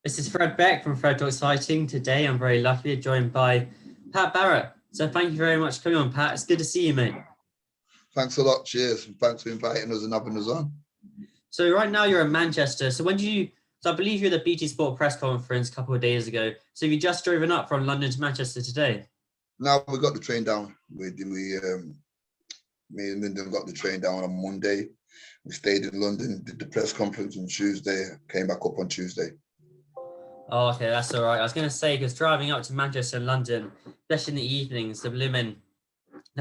This is Fred Beck from Fred Exciting. Today, I'm very lucky joined by Pat Barrett. So thank you very much for coming on, Pat. It's good to see you, mate. Thanks a lot. Cheers. And thanks for inviting us and having us on. So right now you're in Manchester. So I believe you were at the BT Sport press conference a couple of days ago. So have you just driven up from London to Manchester today? Now we got the train down. Me and Lyndon got the train down on Monday. We stayed in London, did the press conference on Tuesday, came back up on Tuesday. Oh, okay, that's all right. I was going to say, because driving up to Manchester and London, especially in the evenings, the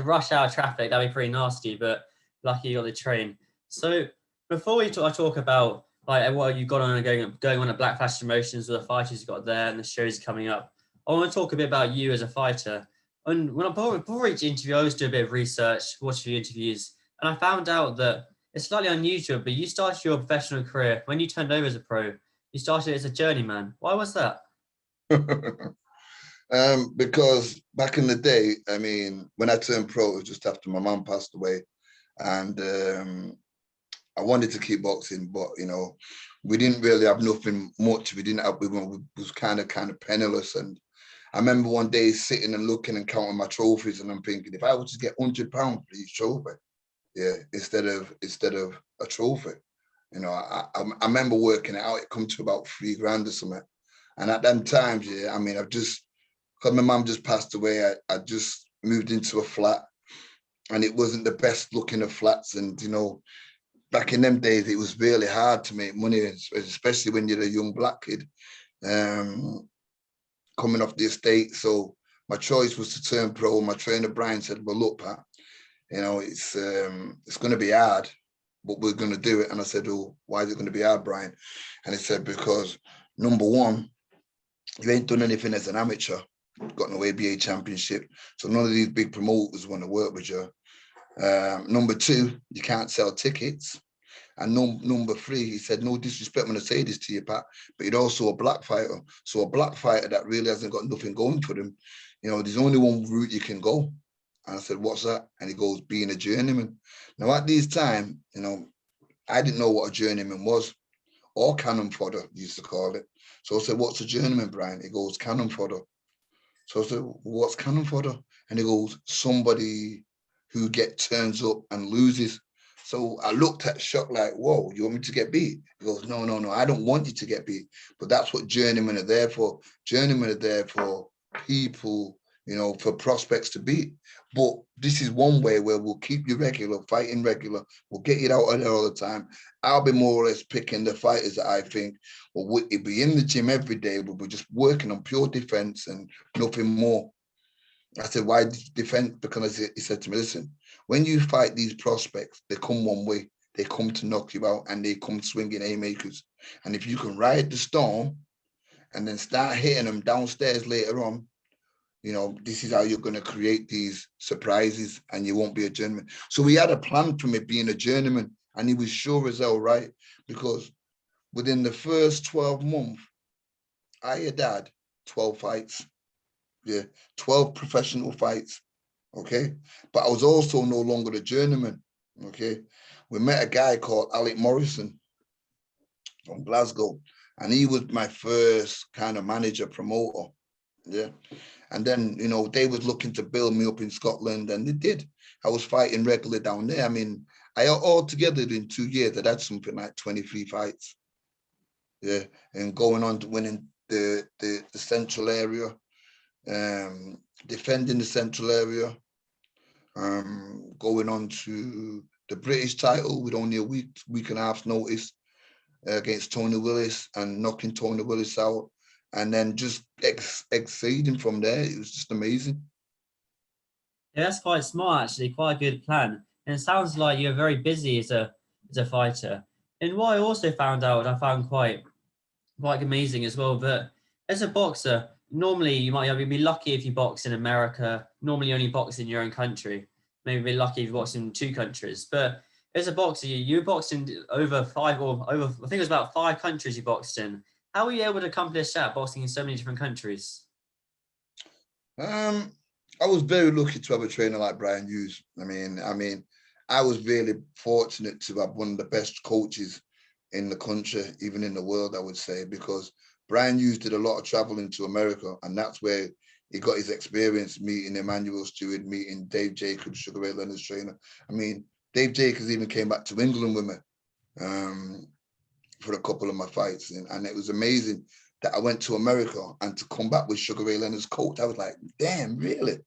rush hour traffic, that'd be pretty nasty, but lucky you got the train. So before I talk about like what you got on going on at Black Flash Promotions with the fighters you got there and the shows coming up, I want to talk a bit about you as a fighter. And before each interview, I always do a bit of research, watch a few interviews, and I found out that it's slightly unusual, but you started your professional career when you turned over as a pro. You started as a journeyman. Why was that? Because back in the day, I mean, when I turned pro, it was just after my mum passed away. And I wanted to keep boxing, but, we didn't really have nothing much. We was kind of penniless. And I remember one day sitting and looking and counting my trophies, and I'm thinking, if I was to get £100 for each trophy, instead of a trophy, I remember working it out. It come to about £3,000 or something. And at them times, because my mum just passed away, I just moved into a flat, and it wasn't the best looking of flats. And, back in them days, it was really hard to make money, especially when you're a young black kid coming off the estate. So my choice was to turn pro. My trainer, Brian, said, well, look, Pat, it's going to be hard, but we're going to do it. And I said, oh, why is it going to be hard, Brian? And he said, because number one, you ain't done anything as an amateur, got no ABA championship. So none of these big promoters want to work with you. Number two, you can't sell tickets. And number three, he said, no disrespect when I say this to you, Pat, but you're also a black fighter. So a black fighter that really hasn't got nothing going for them, there's only one route you can go. And I said, what's that? And he goes, being a journeyman. Now, at this time, I didn't know what a journeyman was, or cannon fodder, used to call it. So I said, what's a journeyman, Brian? He goes, cannon fodder. So I said, what's cannon fodder? And he goes, somebody who turns up and loses. So I looked at shock like, whoa, you want me to get beat? He goes, no, I don't want you to get beat. But that's what journeymen are there for. Journeymen are there for people, for prospects to beat. But this is one way where we'll keep you regular, fighting regular. We'll get you out there all the time. I'll be more or less picking the fighters that I think will be in the gym every day. We'll be just working on pure defense and nothing more. I said, why defense? Because he said to me, listen, when you fight these prospects, they come one way. They come to knock you out, and they come swinging haymakers. And if you can ride the storm and then start hitting them downstairs later on, this is how you're going to create these surprises, and you won't be a journeyman. So we had a plan for me being a journeyman, and he was sure as hell right, because within the first 12 months, I had had 12 fights. 12 professional fights, okay? But I was also no longer a journeyman, okay? We met a guy called Alec Morrison from Glasgow, and he was my first kind of manager, promoter, yeah? And then, they was looking to build me up in Scotland, and they did. I was fighting regularly down there. I mean, I altogether in 2 years, I'd had something like 23 fights, yeah? And going on to winning the central area, defending the central area, going on to the British title with only a week and a half's notice against Tony Willis, and knocking Tony Willis out, and then just exceeding from there. It was just amazing. Yeah, that's quite smart, actually. Quite a good plan. And it sounds like you're very busy as a fighter. And what I also found out, I found quite amazing as well, that as a boxer, normally you might be lucky if you box in America. Normally you only box in your own country. Maybe be lucky if you box in 2 countries. But as a boxer, you boxed in over 5, or over, I think it was about 5 countries you boxed in. How were you able to accomplish that, boxing in so many different countries? I was very lucky to have a trainer like Brian Hughes. I mean, I was really fortunate to have one of the best coaches in the country, even in the world, I would say, because Brian Hughes did a lot of traveling to America, and that's where he got his experience meeting Emmanuel Stewart, meeting Dave Jacobs, Sugar Ray Leonard's trainer. I mean, Dave Jacobs even came back to England with me for a couple of my fights, and it was amazing that I went to America and to come back with Sugar Ray Leonard's coach. I was like, damn, really?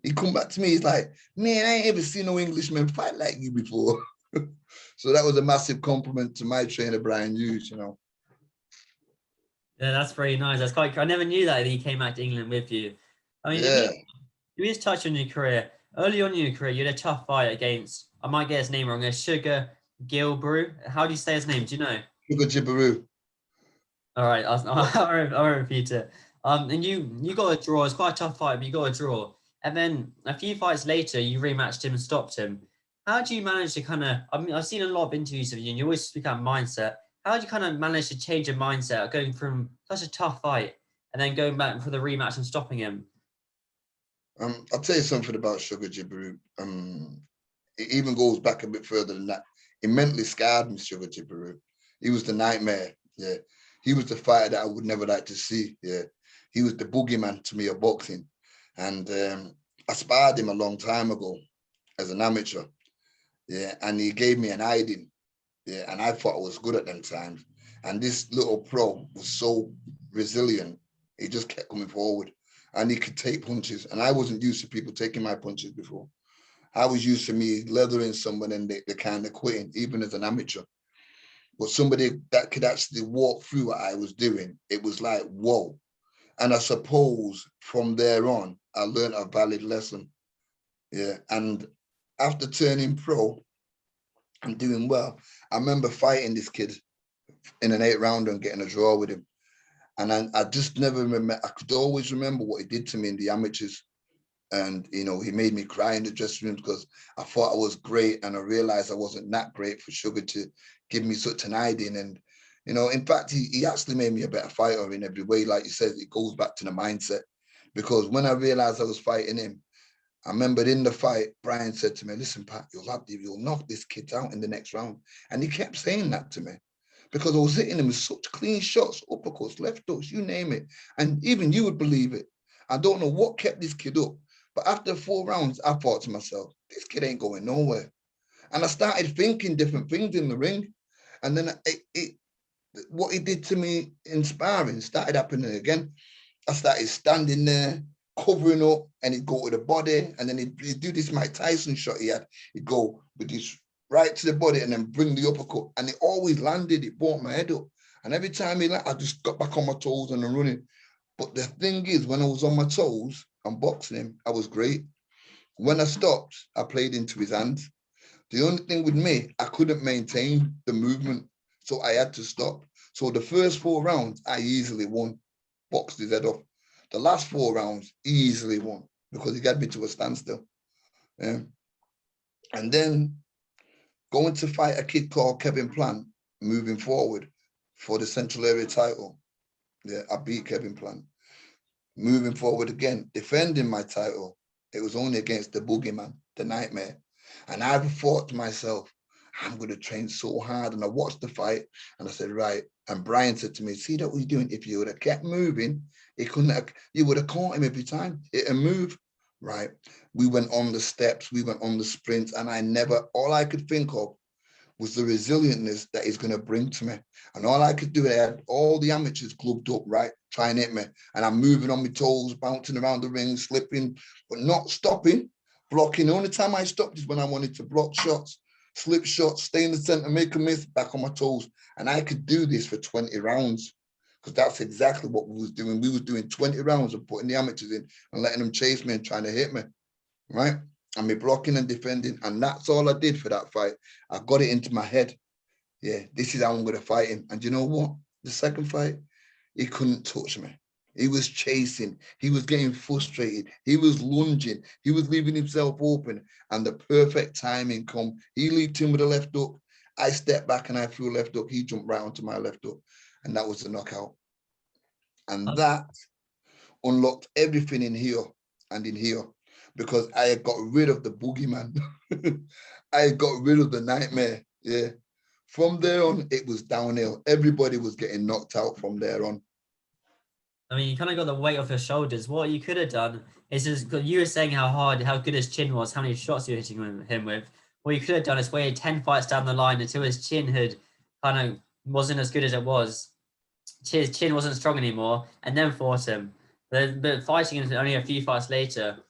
He come back to me, he's like, man, I ain't ever seen no Englishman fight like you before. So that was a massive compliment to my trainer, Brian Hughes, you know. Yeah, that's very nice. That's quite. I never knew that he came back to England with you. I mean, Yeah. if you just touch on your career early on in your career, you had a tough fight against. I might get his name wrong. Sugar Gilbrew. How do you say his name? Do you know? Sugar Jibberoo. All right, I'll repeat it. And you got a draw. It's quite a tough fight, but you got a draw. And then a few fights later, you rematched him and stopped him. How do you manage to kind of? I mean, I've seen a lot of interviews of you, and you always speak about mindset. How do you kind of manage to change your mindset, going from such a tough fight and then going back for the rematch and stopping him? I'll tell you something about Sugar Jibberoo. It even goes back a bit further than that. It mentally scarred me, Sugar Jibberoo. He was the nightmare. Yeah. He was the fighter that I would never like to see. Yeah. He was the boogeyman to me of boxing. And I sparred him a long time ago as an amateur. Yeah. And he gave me an hiding. Yeah. And I thought I was good at them times. And this little pro was so resilient. He just kept coming forward. And he could take punches. And I wasn't used to people taking my punches before. I was used to me leathering someone and they kind of quitting, even as an amateur. But somebody that could actually walk through what I was doing, it was like, whoa. And I suppose from there on, I learned a valid lesson. Yeah. And after turning pro and doing well, I remember fighting this kid in an 8-rounder and getting a draw with him. And I just never remember, I could always remember what he did to me in the amateurs. And, you know, he made me cry in the dressing room because I thought I was great. And I realized I wasn't that great for Sugar to give me such an hiding. And, you know, in fact, he actually made me a better fighter in every way. Like you said, it goes back to the mindset. Because when I realized I was fighting him, I remember in the fight, Brian said to me, listen, Pat, you'll knock this kid out in the next round. And he kept saying that to me because I was hitting him with such clean shots, uppercuts, left hooks, you name it. And even you would believe it. I don't know what kept this kid up. But after 4 rounds, I thought to myself, this kid ain't going nowhere. And I started thinking different things in the ring. And then what he did to me in sparring started happening again. I started standing there, covering up, and he'd go to the body. And then he'd do this Mike Tyson shot he had. He'd go with this right to the body and then bring the uppercut. And it always landed. It brought my head up. And every time he landed, I just got back on my toes and I'm running. But the thing is, when I was on my toes and boxing him, I was great. When I stopped, I played into his hands. The only thing with me, I couldn't maintain the movement, so I had to stop. So the first 4 rounds, I easily won, boxed his head off. The last 4 rounds, he easily won because he got me to a standstill. Yeah. And then going to fight a kid called Kevin Plant, moving forward for the Central Area title. Yeah, I beat Kevin Plant. Moving forward again, defending my title, it was only against the boogeyman, the nightmare. And I thought to myself, I'm going to train so hard. And I watched the fight and I said, right. And Brian said to me, see that what you're doing? If you would have kept moving, you would have caught him every time. It'd move. Right. We went on the steps, we went on the sprints, and all I could think of was the resilientness that he's going to bring to me. And all I could do, I had all the amateurs clubbed up, right, trying to hit me. And I'm moving on my toes, bouncing around the ring, slipping, but not stopping, blocking. The only time I stopped is when I wanted to block shots, slip shots, stay in the center, make a miss, back on my toes. And I could do this for 20 rounds because that's exactly what we was doing. We was doing 20 rounds of putting the amateurs in and letting them chase me and trying to hit me, right? And me blocking and defending. And that's all I did for that fight. I got it into my head. Yeah, this is how I'm going to fight him. And you know what? The second fight, he couldn't touch me. He was chasing. He was getting frustrated. He was lunging. He was leaving himself open. And the perfect timing come. He leaped in with a left hook. I stepped back and I threw a left hook. He jumped right onto my left hook. And that was the knockout. And that unlocked everything in here and in here. Because I had got rid of the boogeyman. I had got rid of the nightmare. Yeah. From there on, it was downhill. Everybody was getting knocked out from there on. I mean, you kind of got the weight off your shoulders. What you could have done is just, 'cause you were saying how good his chin was, how many shots you were hitting him with. What you could have done is waited 10 fights down the line until his chin had kind of wasn't as good as it was. His chin wasn't strong anymore, and then fought him. But fighting him only a few fights later,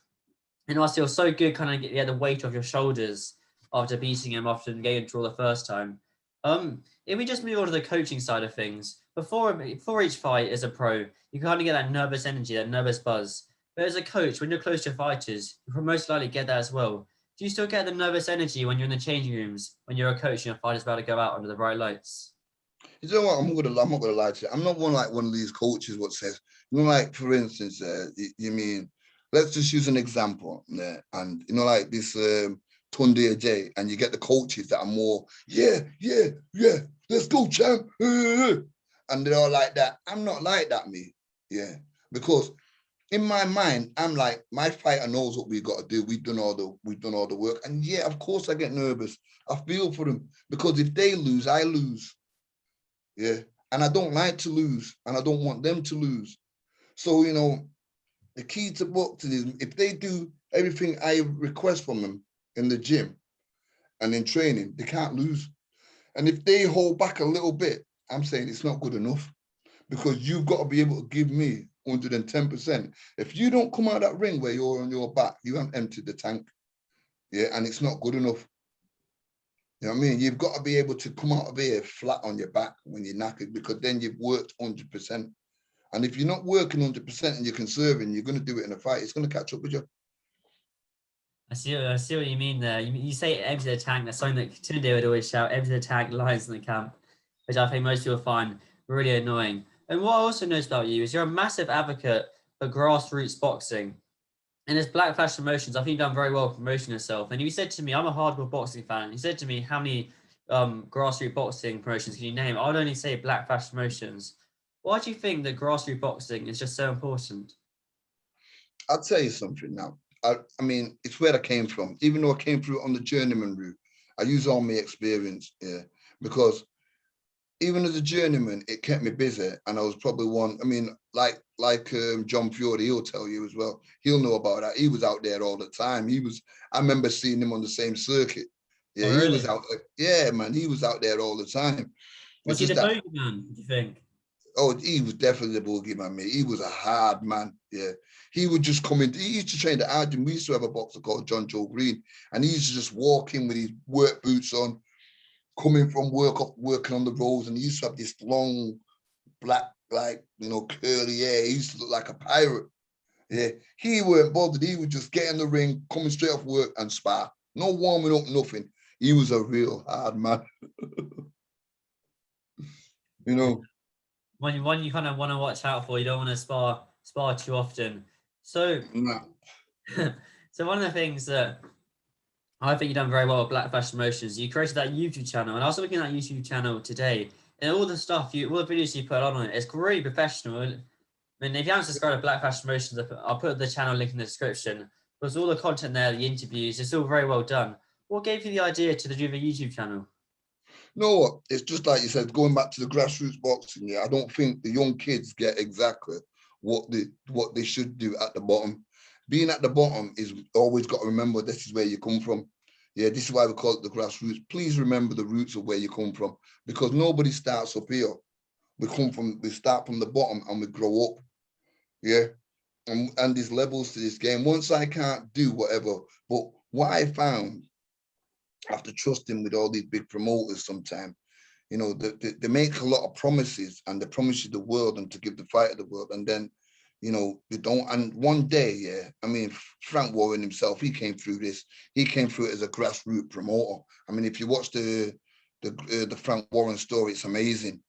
and also you're so good, kind of get the weight off your shoulders after beating him, after getting a draw the first time. If we just move on to the coaching side of things, before each fight as a pro, you kind of get that nervous energy, that nervous buzz. But as a coach, when you're close to your fighters, you most likely get that as well. Do you still get the nervous energy when you're in the changing rooms, when you're a coach and your fighter's about to go out under the bright lights? You know what? I'm not gonna lie to you. I'm not one of these coaches what says, like for instance, you mean, let's just use an example, and like this Tunde J, and you get the coaches that are more, yeah, let's go, champ, and they're all like that. I'm not like that, me, because in my mind, I'm like, my fighter knows what we got to do. We've done all the work, and of course I get nervous. I feel for them because if they lose, I lose. Yeah. And I don't like to lose, and I don't want them to lose. So, the key to boxing is if they do everything I request from them in the gym and in training, they can't lose. And if they hold back a little bit, I'm saying it's not good enough, because you've got to be able to give me 110%. If you don't come out of that ring where you're on your back, you haven't emptied the tank. Yeah. And it's not good enough. You know what I mean? You've got to be able to come out of here flat on your back when you're knackered, because then you've worked 100%. And if you're not working 100% and you're conserving, you're going to do it in a fight. It's going to catch up with you. I see what you mean there. You say empty the tank. That's something that Tunde would always shout, empty the tank, lions in the camp, which I think most people find really annoying. And what I also noticed about you is you're a massive advocate for grassroots boxing. And as Black Flash Promotions, I think you've done very well promoting yourself. And you said to me, I'm a hardcore boxing fan. You said to me, how many grassroots boxing promotions can you name? I would only say Black Flash Promotions. Why do you think that grassroots boxing is just so important? I'll tell you something now. I mean, it's where I came from. Even though I came through on the journeyman route, I use all my experience, because even as a journeyman, it kept me busy, and I was probably one. I mean, like John Fury, he'll tell you as well. He'll know about that. He was out there all the time. I remember seeing him on the same circuit. Yeah, Oh, he was really? out there. Yeah, man, he was out there all the time. Was It's he just the that. bogeyman, do you think? Oh, he was definitely the boogeyman, mate. He was a hard man. Yeah, he would just come in. He used to train at Argent. We used to have a boxer called John Joe Green, and he used to just walk in with his work boots on, coming from working on the roads, and he used to have this long black, like, curly hair. He used to look like a pirate. Yeah, he weren't bothered. He would just get in the ring, coming straight off work and spar. No warming up, nothing. He was a real hard man. you know. One you kind of want to watch out for. You don't want to spar too often. So, Nah. so one of the things that I think you've done very well with Black Fashion Motions. You created that YouTube channel, and I was looking at that YouTube channel today, and all the videos you put on it, it's really professional. I mean, if you haven't subscribed to Black Fashion Motions, I'll put the channel link in the description. There's all the content there, the interviews, it's all very well done. What gave you the idea to do the YouTube channel? Know what? It's just like you said, going back to the grassroots boxing. Yeah, I don't think the young kids get exactly what they should do at the bottom. Being at the bottom is always got to remember this is where you come from. Yeah, this is why we call it the grassroots. Please remember the roots of where you come from, because nobody starts up here. We start from the bottom and we grow up. Yeah, and there's levels to this game. Once I can't do whatever, but what I found after trusting with all these big promoters sometimes, they make a lot of promises, and they promise you the world and to give the fighter the world, and then they don't. And one day, I mean, Frank Warren himself, he came through this. He came through it as a grassroots promoter. I mean, if you watch the Frank Warren story, it's amazing.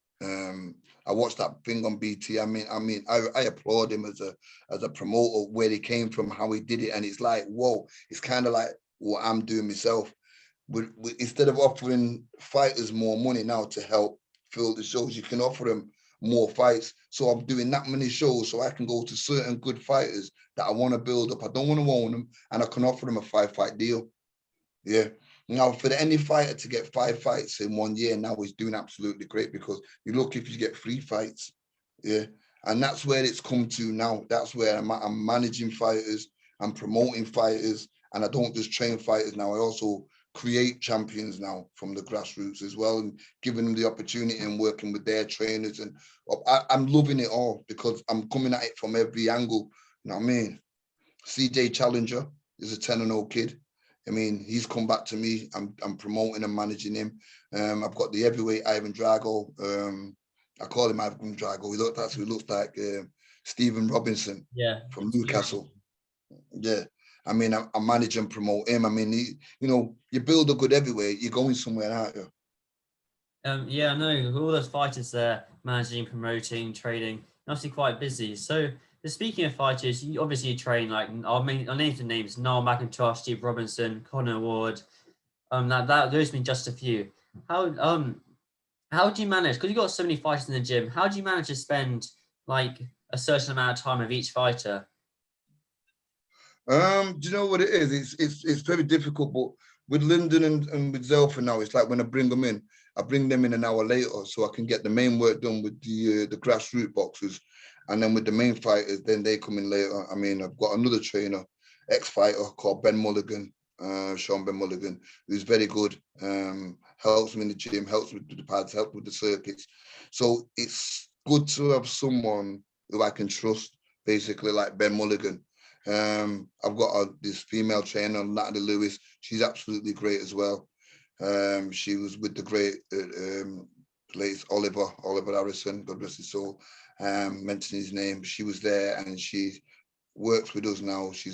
I watched that thing on BT. I mean, I applaud him as a promoter, where he came from, how he did it, and it's like, whoa, it's kind of like what I'm doing myself. Instead of offering fighters more money now to help fill the shows, you can offer them more fights. So I'm doing that many shows so I can go to certain good fighters that I want to build up. I don't want to own them, and I can offer them a 5-fight deal. Yeah. Now, for any fighter to get 5 fights in 1 year now is doing absolutely great, because you look, if you get 3 fights, yeah. And that's where it's come to now. That's where I'm managing fighters, I'm promoting fighters, and I don't just train fighters now. I also create champions now from the grassroots as well, and giving them the opportunity and working with their trainers. And I'm loving it all because I'm coming at it from every angle. You know what I mean? CJ Challenger is a 10-0 kid. I mean, he's come back to me. I'm promoting and managing him. I've got the heavyweight Ivan Drago. I call him Ivan Drago. He looks like Stephen Robinson from Newcastle. Yeah. I mean, I manage and promote him. I mean, you build a good heavyweight, you're going somewhere, aren't you? Yeah, I know. All those fighters there, managing, promoting, trading, obviously quite busy. So, speaking of fighters, you obviously train like I'll name the names: Noel McIntosh, Steve Robinson, Connor Ward. Those have been just a few. How do you manage? Because you've got so many fighters in the gym. How do you manage to spend like a certain amount of time with each fighter? Do you know what it is? It's very difficult, but with Lyndon and with Zelfa now, it's like when I bring them in an hour later so I can get the main work done with the grassroots boxers, and then with the main fighters, then they come in later. I mean, I've got another trainer, ex-fighter called Ben Mulligan, Sean Ben Mulligan, who's very good. Helps me in the gym, helps with the pads, helps with the circuits. So it's good to have someone who I can trust, basically like Ben Mulligan. I've got this female trainer, Natalie Lewis. She's absolutely great as well. She was with the great late Oliver Harrison, God bless his soul. Mentioning his name, she was there and she works with us now. She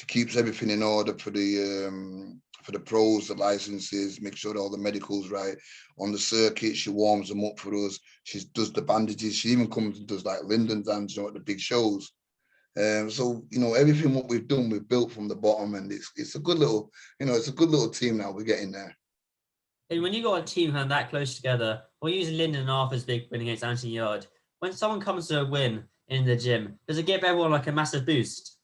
keeps everything in order for the pros, the licenses, make sure all the medical's right. On the circuit, she warms them up for us. She does the bandages. She even comes and does like Lyndon dance, at the big shows. So everything what we've done, we've built from the bottom, and it's a good little, it's a good little team now. We're getting there. And when you got a team that close together, or using Lyndon Arthur's big win against Anthony Yard, when someone comes to a win in the gym, does it give everyone like a massive boost?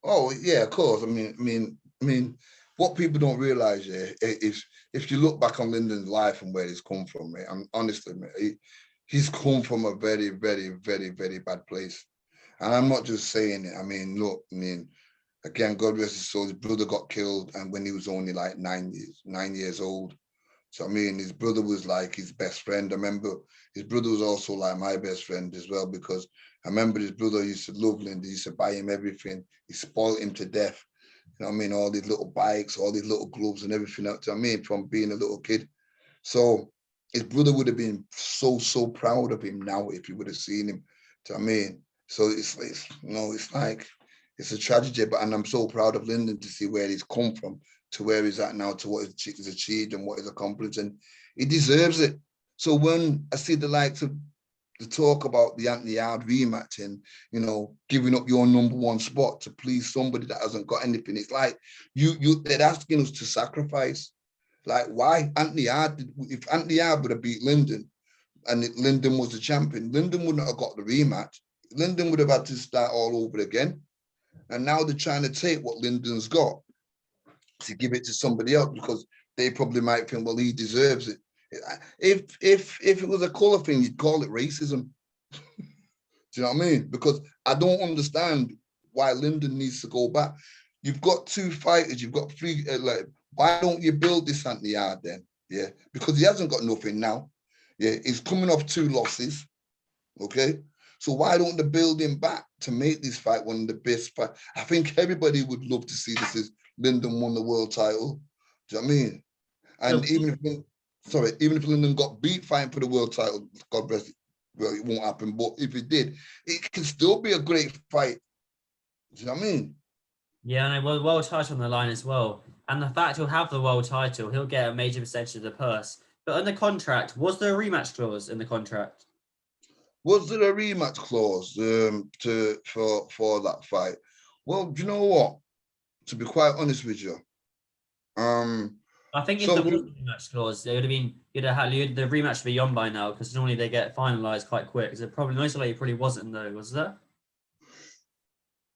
Oh yeah, of course. I mean, what people don't realize is if you look back on Lyndon's life and where he's come from, mate, and honestly, mate, he's come from a very, very, very, very bad place. And I'm not just saying it. I mean, look, again, God rest his soul, his brother got killed and when he was only like 9 years old. So, I mean, his brother was like his best friend. I remember his brother was also like my best friend as well, because I remember his brother used to love Lyndon. He used to buy him everything. He spoiled him to death. You know what I mean? All these little bikes, all these little gloves and everything else. You know what I mean? From being a little kid. So his brother would have been so proud of him now if he would have seen him. Do you know what I mean? So it's like, it's a tragedy, and I'm so proud of Lyndon to see where he's come from to where he's at now, to what he's achieved and what he's accomplished, and he deserves it. So when I see the likes of the talk about the Anthony Hard rematch and, giving up your number one spot to please somebody that hasn't got anything, it's like they're asking us to sacrifice. Like, why? If Anthony Hard would have beat Lyndon and Lyndon was the champion, Lyndon wouldn't have got the rematch. Lyndon would have had to start all over again. And now they're trying to take what Lyndon's got to give it to somebody else because they probably might think, well, he deserves it. If it was a colour thing, you'd call it racism. Do you know what I mean? Because I don't understand why Lyndon needs to go back. You've got two fighters, you've got three. Why don't you build this Anthony Hard then? Yeah, because he hasn't got nothing now. Yeah, he's coming off 2 losses. Okay. So why don't they build him back to make this fight one of the best fight? I think everybody would love to see this as Lyndon won the world title. Do you know what I mean? And even if Lyndon got beat fighting for the world title, God bless it, well, it won't happen. But if it did, it can still be a great fight. Do you know what I mean? Yeah, and a world title on the line as well. And the fact he'll have the world title, he'll get a major percentage of the purse. But in the contract, was there a rematch clause in the contract? Was there a rematch clause for that fight? Well, do you know what? To be quite honest with you, I think if there was a rematch clause, it would have been the rematch would be on by now because normally they get finalised quite quick. So probably most likely it probably wasn't though, was there?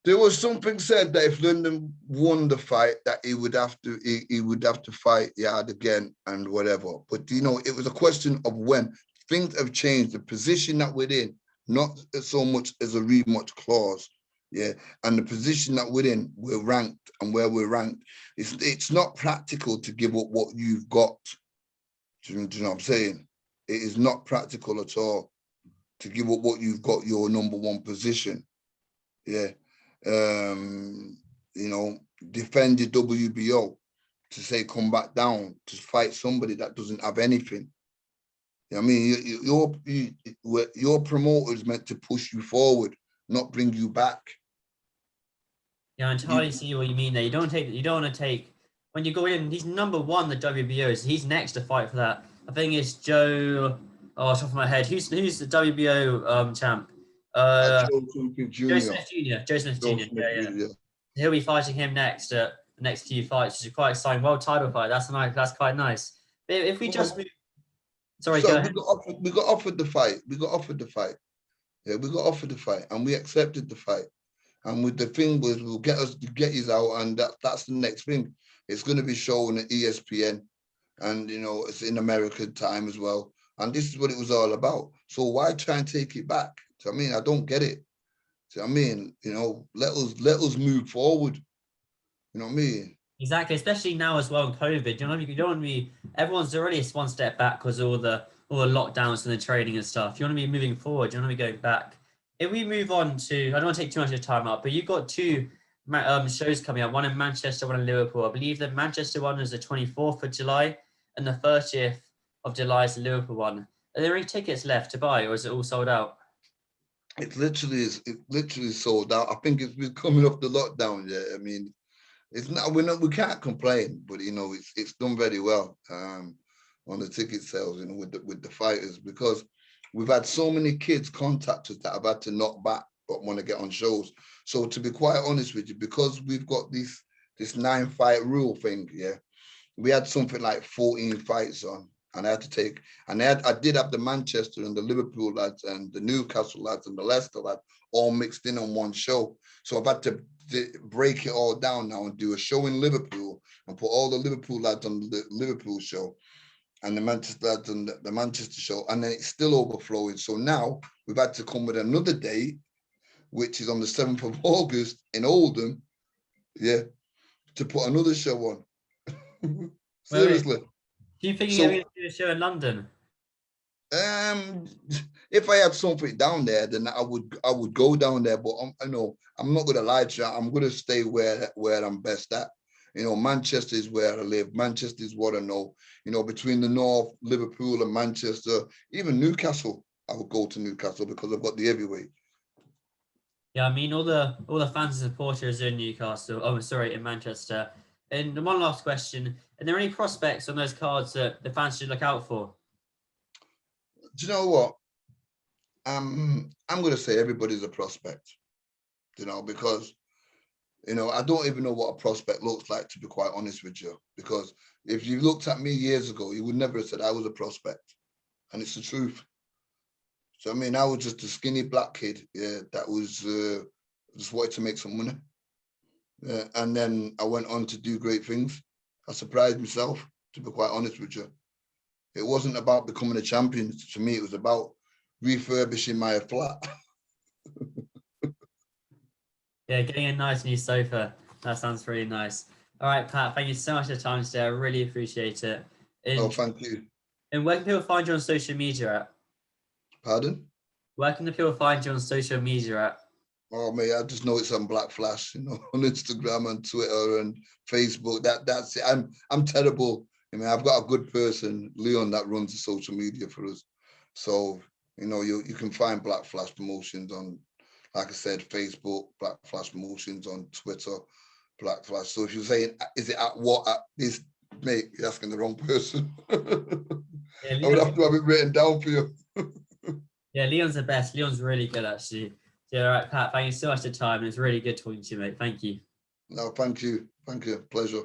There was something said that if Lyndon won the fight, that he would have to fight Yard again and whatever. But it was a question of when. Things have changed. The position that we're in not so much as a rematch clause. Yeah, and the position that we're in, we're ranked, and where we're ranked, it's not practical to give up what you've got. Do you know what I'm saying? It is not practical at all to give up what you've got, your number one position. Yeah. You know, defend your WBO, to say come back down to fight somebody that doesn't have anything. I mean, your promoter is meant to push you forward, not bring you back. Yeah, I entirely see what you mean there. You don't want to take when you go in. He's number one, the WBO, so he's next to fight for that. I think it's Joe. Oh, off the top of my head, who's the WBO champ? Joe Smith Joe Jr. Smith Jr. Joe Smith Joe Jr. Smith Yeah. Jr. He'll be fighting him next at the next few fights, which is quite exciting. World title fight. That's nice. That's quite nice. But if we just move, sorry, go So ahead. we got offered the fight. We got offered the fight. Yeah, we got offered the fight, and we accepted the fight. And with the thing was, we'll get you out, and that's the next thing. It's going to be shown at ESPN, and you know it's in American time as well. And this is what it was all about. So why try and take it back? So, I mean, I don't get it. So, I mean, you know, let us move forward. You know what I mean? Exactly, especially now as well in COVID. You don't want to be. Everyone's already one step back because all the lockdowns and the training and stuff. You want to be moving forward. You want to be going back. If we move on to, I don't want to take too much of your time up, but you've got two shows coming up. One in Manchester, one in Liverpool. I believe the Manchester one is the 24th of July, and the 30th of July is the Liverpool one. Are there any tickets left to buy, or is it all sold out? It literally sold out. I think it's been coming off the lockdown. Yeah, I mean, it's not. We can't complain, but you know, it's done very well on the ticket sales. You know, with the fighters, because we've had so many kids contact us that have had to knock back but want to get on shows. So to be quite honest with you, because we've got this 9-fight rule thing, yeah, we had something like 14 fights on, and I had to take, and I did have the Manchester and the Liverpool lads and the Newcastle lads and the Leicester lads all mixed in on one show. So I've had to break it all down now and do a show in Liverpool and put all the Liverpool lads on the Liverpool show and the Manchester lads on the Manchester show, and then it's still overflowing. So now we've had to come with another date, which is on the 7th of August in Oldham, yeah, to put another show on. Seriously. Do you think So, you're going to do a show in London? if I had something down there, then I would go down there. But I know I'm not going to lie to you. I'm going to stay where I'm best at. You know, Manchester is where I live. Manchester is what I know. You know, between the North, Liverpool, and Manchester, even Newcastle, I would go to Newcastle because I've got the heavyweight. Yeah, I mean all the fans and supporters in Newcastle. Oh, sorry, in Manchester. And one last question: are there any prospects on those cards that the fans should look out for? Do you know what? I'm going to say everybody's a prospect. You know, because you know, I don't even know what a prospect looks like, to be quite honest with you. Because if you looked at me years ago, you would never have said I was a prospect. And it's the truth. So, I mean, I was just a skinny black kid, yeah, that was just wanted to make some money. And then I went on to do great things. I surprised myself, to be quite honest with you. It wasn't about becoming a champion. To me, it was about refurbishing my flat. Yeah, getting a nice new sofa. That sounds really nice. All right, Pat, thank you so much for the time today. I really appreciate it. Oh, And, thank you. and where can people find you on social media at? Pardon? Where can the people find you on social media at? Oh, mate, I just know it's on Black Flash, you know, on Instagram and Twitter and Facebook. That's it. I'm terrible. I mean, I've got a good person, Leon, that runs the social media for us. So, you know, you can find Black Flash Promotions on, like I said, Facebook, Black Flash Promotions on Twitter, Black Flash. So if you're saying, is it at what? At this, mate, you're asking the wrong person. Yeah, I would have to have it written down for you. Yeah, Leon's the best. Leon's really good, actually. Yeah, all right, Pat, thank you so much for the time. It was really good talking to you, mate. Thank you. No, thank you. Thank you. Pleasure.